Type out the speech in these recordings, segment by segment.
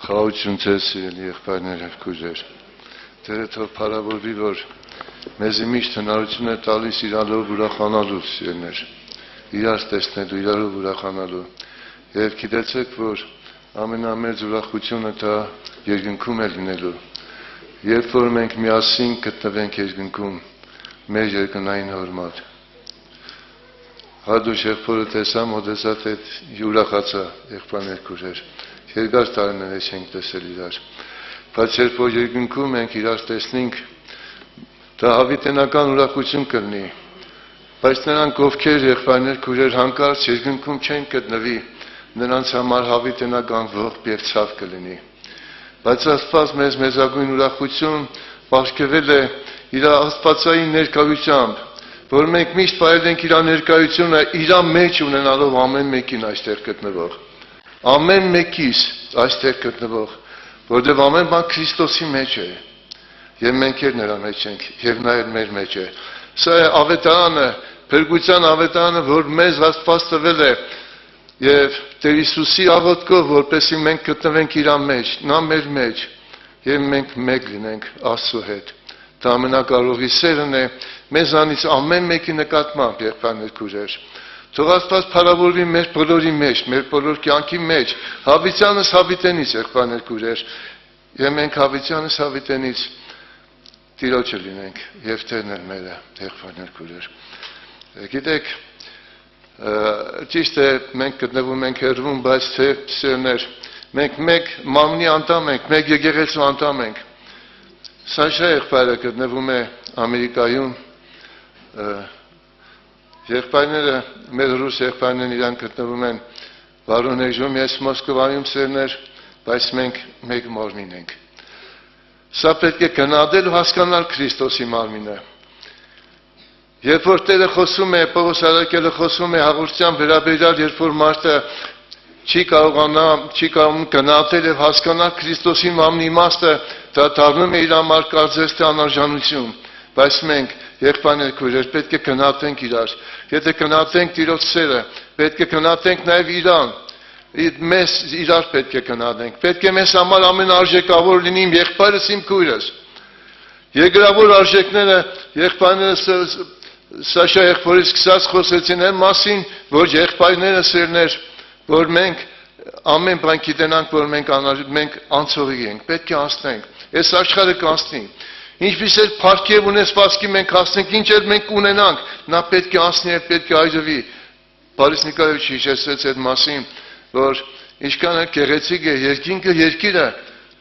Խաղաղություն ձեզ սիրելի եղբայրներ եւ քույրեր։ Տերը թող փառավորվի, որ մեզի միշտ հնարություն է տալիս իրարով ուրախանալու սիրելիներ, իրար տեսնելու, իրարով ուրախանալու։ Եվ գիտեցեք, որ ամենամեծ ուրախությունը դա երկնքում է լինելու։ Երբ որ մենք միասին գտնվենք երկնքում, մեր երկնային հոր մոտ։ Հադու շեղբորը տեսա, մոտեցած հետ ուրախացա եղբայրներ քույրեր։ Երկար տարիներ ենք տեսել իրար, բայց երբ որ երկնքում ենք իրար տեսնենք, դա հավիտենական ուրախություն կլինի, բայց նրանք ովքեր եղբայրներ քույրեր հանկարծ երկնքում չեն գտնվի, նրանց համար հավիտենական ողբ եւ ցավ կլինի, բայց Աստված մեզ մեծագույն ուրախություն բաշխվել է իր աստվածային ներկայությամբ, որ մենք միշտ պահել ենք իր ներկայությունը իր մեջ ունենալով ամեն մեկին այստեղ գտնվող Ամեն մեկիս այստեղ գտնվող, որտեղ ամեն բան Քրիստոսի մեջ է, եւ մենք էլ նրա մեջ ենք, եւ նա էլ մեր մեջ է։ Սա է ավետարանը, փրկության ավետարանը, որ մեզ Աստված տվել է, եւ Տեր Հիսուսի աղոթքով, որպեսզի մենք գտնվենք իր մեջ, նա մեր մեջ, եւ մենք մեկ լինենք Աստծո հետ։ Դա ամենակարողի սերն է, մեզանից ամեն մեկի նկատմամբ, եղբայրներ քույրեր։ Թող Աստված փառավորվի մեր բոլորի մեջ, մեր բոլոր կյանքի մեջ, հավիտյանս հավիտենից եղբայրներ քույրեր, եւ մենք հավիտյանս հավիտենից Տիրոջը լինենք եւ Տերն էլ մերը, եղբայրներ քույրեր։ Գիտեք, ճիշտ է, մենք գտնվում ենք հեռվում, բայց թե սերներ, մենք մեկ մամնի անդամ ենք, մեկ եկեղեցու անդամ ենք։ Սաշա եղբայրը գտնվում է Ամերիկայում, Եղբայրները, մեր ռուս եղբայրներն իրանք գտնվում են Վարոնեժում, ես Մոսկվայում սերներ, բայց մենք մեկ մարմին ենք։ Սա պետք է գնահատել ու հասկանալ Քրիստոսի մարմինը։ Երբ որ Տերը խոսում է, Պողոս առաքյալը խոսում է հաղորդության վերաբերյալ, երբ որ մարդը չի կարողանում գնահատել եւ հասկանալ Քրիստոսի մարմնի իմաստը, դա դառնում է իր համար կարծես թե անարժանություն, բայց մենք եղբայրներ քույրեր, պետք է գնահատենք իրար։ Եթե գնահատենք Տիրոջ սերը, պետք է գնահատենք նաև իրան։ Մեզ իրար պետք է գնահատենք։ Պետք է մեզ համար ամենարժեքավոր լինի իմ եղբայրս, իմ քույրս։ Երկրավոր արժեքները եղբայրները Սաշա եղբորից սկսած խոսեցին այն մասին, որ եղբայրները սերներ, որ մենք ամեն բան գիտենանք, որ մենք անցողի ենք, պետք է անցնենք։ Այս աշխարհը կանցնի։ Ինչպես էլ փառքև ունեցվածքի մենք հասնենք, ինչ էլ մենք ունենանք, նա պետք է անցնի եւ պետք է այրվի։ Բարիս Նիկոլաևիչ հիշեցրեց այդ մասին, որ ինչքան է գեղեցիկ է երկինքը, երկիրը,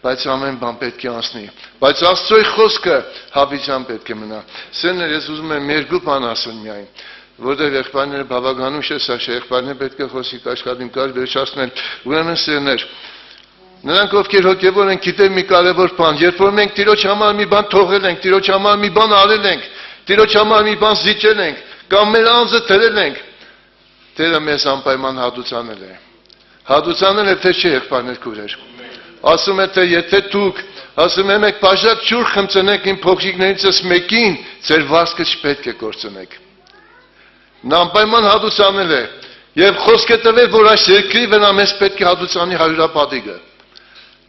բայց ամեն բան պետք է անցնի։ Բայց Աստծոյի խոսքը հավիտյան պետք է մնա։ Սերներ, ես ուզում եմ երկու բան ասել միայն, որտեղ եղբայրները բավականուշ է, սա եղբայրները պետք է խոսի աշխատին կար վերջացնել։ Ուրեմն սերներ, նրանք ովքեր հոգևոր են, գիտեն մի կարևոր բան, երբ որ մենք Տիրոջ համար մի բան թողել ենք, Տիրոջ համար մի բան արել ենք, Տիրոջ համար մի բան զիջել ենք, կամ մեր անձը դրել ենք, Տերը մեզ անպայման հատուցանել է։ Հատուցանել է, թե չէ եղբայրներ քույրեր։ Ասում է, թե եթե դուք, ասում եմ, եք բաժակ ջուր խմծնեք իմ փոքրիկներիցս մեկին, ձեր վարձքը չպետք է կորցնեք։ Նա անպայման հատուցանել է, եւ խոսք է տվել, որ այս երկրի վրա մեզ պետք է հատուցանի հարյուրապատիգը։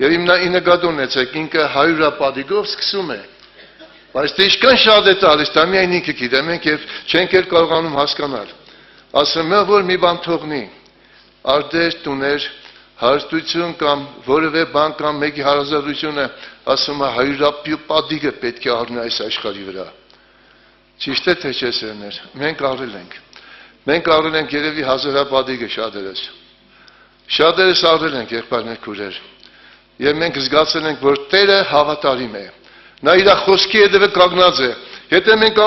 Եվ ի նկատի ունեցեք, ինքը հարյուրապատիգով սկսում է, բայց թե ինչքան շատ է տալիս, դա միայն ինքը գիտե, մենք եւ չենք էլ կարողանում հասկանալ։ Ասում է, որ մի բան թողնի, արդեր, տուներ, հարստություն կամ որևէ բան կամ մեկի հարազատությունը, ասում է հարյուրապատիգը պետք է առնի այս աշխարհի վրա։ Ճիշտ է, թե չէ սերներ, մենք առել ենք։ Մենք առել ենք երևի հազարապատիգը շատերս։ Շատերս առել ենք եղբայրներ քույրեր։ Եվ մենք զգացել ենք, որ Տերը հավատարիմ է։ Նա իր խոսքի հետևը կանգնած է։ Եթե մենք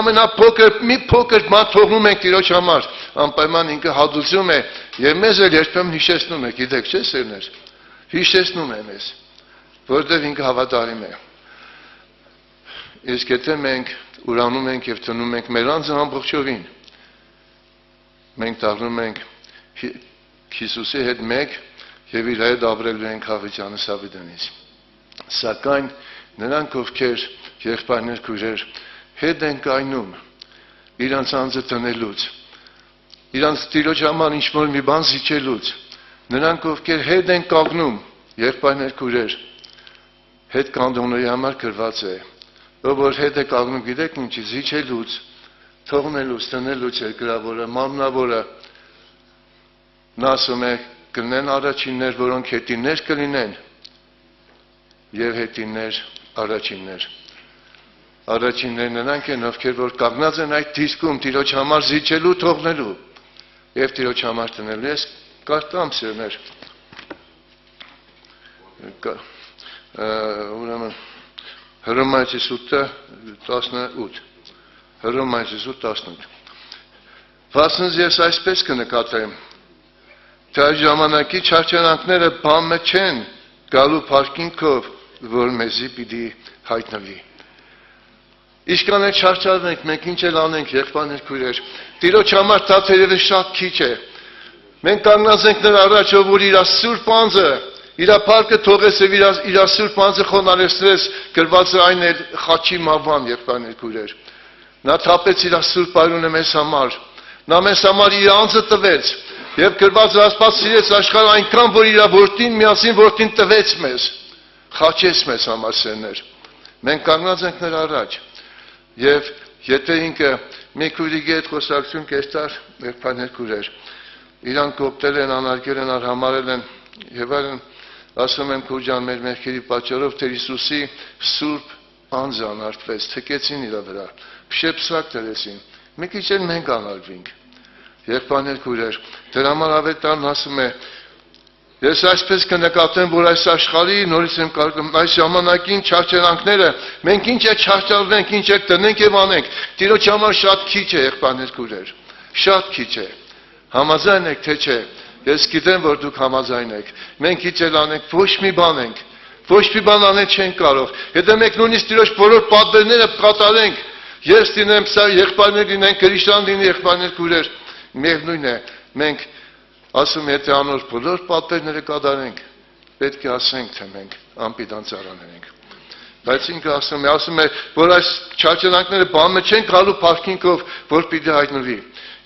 մի փոքր բան թողնում ենք Տիրոջ համար, անպայման ինքը հատուցում է եւ մեզ էլ երբեմն հիշեցնում է, գիտեք չէ՞ սերներ։ Հիշեցնում է մեզ, որտեղ ինքը հավատարիմ է։ Իսկ եթե մենք ուրանում ենք եւ տնում ենք մեր անձը ամբողջովին, մենք դառնում ենք Հիսուսի հետ մեկ եւ իր հետ ապրելու ենք հավիտյանս հավիտենից։ Սակայն նրանք ովքեր եղբայրներ քույրեր հետ են կայնում իրանց անձը տնելուց, իրանց Տիրոջ համար ինչ-որ մի բան զիջելուց, նրանք ովքեր հետ են կանգնում եղբայրներ քույրեր, հետ կանդոնների համար գրված է, որ հետ է կանգնում, գիտեք ինչի, զիջելուց, թողնելուց, տնելուց է գրավորը, մարմնավորը, նա ասում է, կլինեն առաջիններ, որոնք հետիններ կլինեն, և հետիններ առաջիններ։ Առաջիններ նրանք են, ովքեր որ կանգնած են այդ դիսկում, Տիրոջ համար զիջելու, թողնելու, և Տիրոջ համար տնելու։ Ես կարդամ սերներ, ուրեմն, Հռոմայեցիս 8:18, Հռոմայեցիս 8:18, վասնզ ես այսպես կնկատեմ, թե այս ժամանակի չարչարանքները բամը չեն գալու փառքինքով, որ մեզի պիտի հայտնվի։ Իշքան է չարչարվենք, մենք ինչ էլ անենք, եղբայրներ քույրեր, Տիրոջ համար դա թերևս շատ քիչ է։ Մենք կանգնած ենք նրա առաջ, որ իր սուրբ անձը, իր փառքը թողես եւ իր սուրբ անձը խոնարհեցրես, գրված է այն էլ խաչի մավան, եղբայրներ քույրեր։ Նա թափեց իր սուրբ արյունը մեզ համար։ Նա մեզ համար իր անձը տվեց եւ գրված է Աստված սիրեց աշխարհը այնքան, որ իր որդին միասին որդին տվեց մեզ, խաչեց մեզ համար սերներ։ Մենք կանգնած ենք նրա առաջ եւ եթե ինքը մի քույրիկի հետ խոսակցություն կեստար, եղբայրներ քույրեր, իրանք կոպտել են, անարգել են, արհամարել են եւ այլն, ասում եմ քույր ջան, մեր մեղքերի պատճառով Տեր Հիսուսի սուրբ անձը անարգվեց, թքեցին իր վրա, փշեպսակ դրեցին։ Մի քիչ էլ մենք անարգվենք։ Եղբայրներ քույրեր, դրա համար ավետարն ասում է, ես այսպես կնկատեմ, որ այս աշխարհի նորից եմ կարգում, այս ժամանակին չարչարանքները, մենք ինչ է չարչարվենք, ինչ է տնենք եւ անենք, Տիրոջ համար շատ քիչ է, եղբայրներ քույրեր, շատ քիչ է։ Համաձայն եք, թե չէ։ Ես գիտեմ, որ դուք համաձայն եք։ Մենք ինչ էլ անենք, ոչ մի բան ենք, ոչ մի բան անել չենք կարող։ Եթե մենք նույնիսկ Տիրոջ բոլոր պատվերները կատարենք, ես լինեմ, սա եղբայրներ լինեն, քրիստիան լինի, եղբայրներ քույրեր, միևնույն է, մենք ասում եթե անոր բոլոր պատվերները կատարենք, պետք է ասենք, թե մենք անպիտան ծառաներ ենք։ Բայց ինքը ասում է, որ այս չարչարանքները բանը չեն գալու փառքինքով, որ պիտի հայտնվի։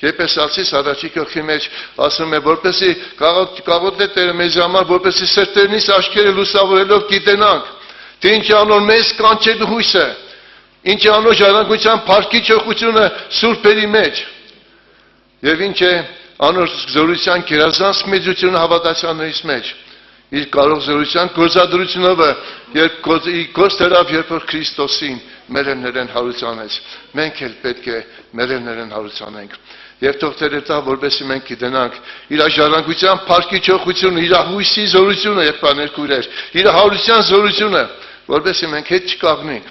Եփեսացիս առաջի գլխի մեջ ասում է, որպեսզի կաղոտ է Տերը մեզ համար, որպեսզի սրտերնից աչքերը լուսավորելով գիտենանք, թե ինչ անոր մեզ կանչելու հույսը, ինչ անոր ժառանգության փառքի ճոխությունը սուրբերի մեջ, եւ ինչ է անոր զորության գերազանց մեծությունը հավատացյալներից մեջ, իր կարող զորության գործադրությունով, երբ գործերավ երբ որ Քրիստոսին մերերներեն հարուցանեց, մենք էլ պետք է մերերներեն հարուցանենք։ Եվ թող Տերը տա, որպեսզի մենք գիտենանք իր ժառանգության փառքի ճոխությունը, իր հույսի զորությունը, եղբայրներ քույրեր, իր հարության զորությունը, որպեսզի մենք հետ չկանգնենք։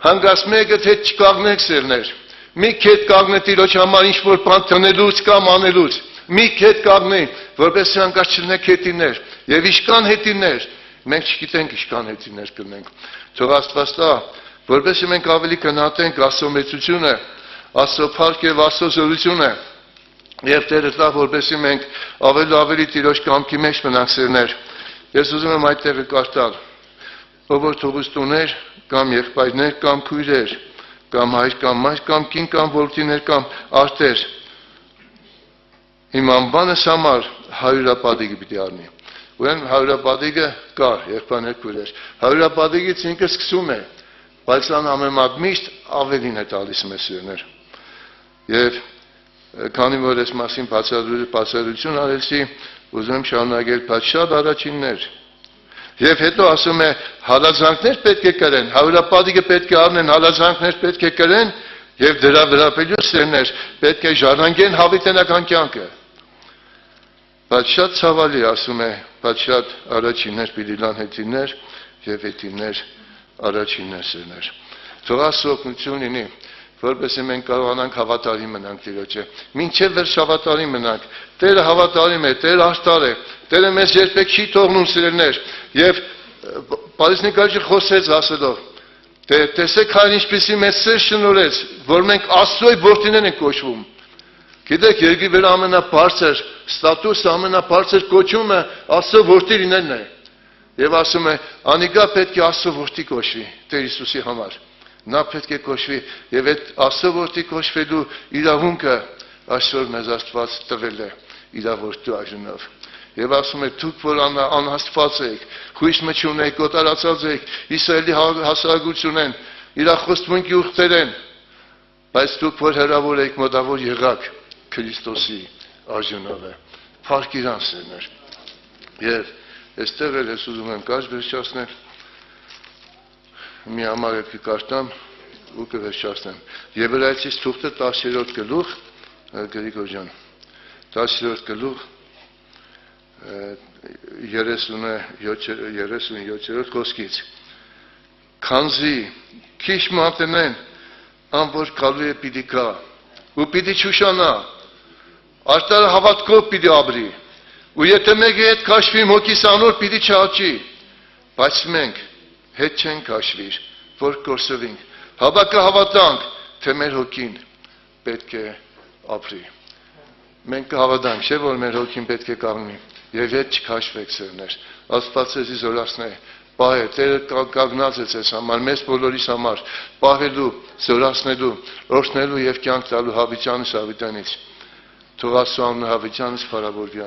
Հանգած մեկը հետ չկանգնենք սերներ։ Մի քետ կանգնե Տիրոջ համար ինչ-որ բան տնելուց կամ անելուց։ Մի քետ կանգնի, որպեսզի հանգած չլինենք հետիներ եւ իշքան հետիներ։ Մենք չգիտենք իշքան հետիներ կլինենք։ Թող Աստված տա, որպեսզի մենք ավելի գնահատենք Աստծո մեծությունը, Աստծո փառք եւ Աստծո զորությունը։ Եվ Տերը տա, որպեսզի մենք ավելի Տիրոջ կամքի մեջ մնանք սերներ։ Ես ուզում եմ այդ տեղը կարդալ։ Ով որ թողուստուներ կամ եղբայրներ կամ քույրեր կամ հայր կամ մայր կամ կին կամ որդիներ կամ արտեր իմ անվանս համար հարյուրապատիգ պիտի առնի։ Ուրեմն հարյուրապատիգը կար, եղբայրներ քույրեր։ Հարյուրապատիգից ինքը սկսում է, բայց ան ամենամատ միշտ ավելին է տալիս մեզ սիրներ։ Եվ քանի որ ես մասին բացատրություն արեցի, ուզում եմ շարունակել, բայց շատ առաջիններ։ Եվ հետո ասում է հալածանքներ պետք է կրեն, հարյուրապատիգը պետք է առնեն, հալածանքներ պետք է կրեն եւ դրա վրա սերներ պետք է ժառանգեն հավիտենական կյանքը։ Բայց շատ ցավալի ասում է, բայց շատ առաջիններ պիտի լան հետիններ եւ հետիններ առաջիններ սերներ։ Թող Աստծո օգնություն լինի, որպեսզի մենք կարողանանք հավատարիմ մնանք Տիրոջը։ Մինչև վերջ հավատարիմ մնանք։ Տերը հավատարիմ է, Տերը աշտար է, Տերը մեզ երբեք չի թողնում սիրելներ։ Եվ Պարիսնիկալը խոսեց ասելով. տեսեք հայր ինչպեսի մեծ սեր շնորհեց, որ մենք Աստծո որդիներ ենք կոչվում։ Գիտեք, երկրի վրա ամենաբարձր ստատուսը, ամենաբարձր կոչումը Աստծո որդի լինելն է։ Եվ ասում է, անիկա պետք է Աստծո որդի կոչվի Տեր Հիսուսի համար։ Նա պետք է կոչվի եւ այդ Աստծո որդի կոչվելու իրավունքը այսօր մեզ Աստված տվել է իր որդու արժանով։ եւ ասում է դուք որ անհաստված եք, խույս մեջ ունեք, կոտարացած եք, Իսրայելի հասարակությունն իր խոստմունքի ուխտեր են, բայց դուք որ հրավոր եք, մոտավոր եղաք Քրիստոսի արժանավը։ Փառք Իրան սերներ։ Եվ այստեղ էլ ես ուզում եմ կարճ վերջացնել, մի համար էլ կկարտամ ու կվերջացնեմ։ Եբրայեցիս թուղթը 10-րդ գլուխ, Գրիգոր ջան, 10-րդ գլուխ 37-րդ խոսքից։ Քանզի քիչ մատենեն, անոր գալու է պիտի գա, ու պիտի չուշանա, արտարը հավատքով պիտի ապրի, ու եթե մեկի հետ քաշվի հոգիս անոր պիտի չաճի, բայց մենք հետ չենք քաշվիր, որ կորսվենք, հավատքը հավատանք, թե մեր հոգին պետք է ապրի։ Մենք կհավատանք, չէ՞ որ մեր հոգին պետք է կանգնի, եւ հետ չքաշվեք սերներ։ Աստված ձեզ զորացնե, պահե, Տերը կանգնած է ձեզ համար, մեզ բոլորիս համար, պահելու, զորացնելու, օրհնելու եւ կյանք տալու հավիտյանից, Թող Աստծո անունը հավիտյանից փառավորվի։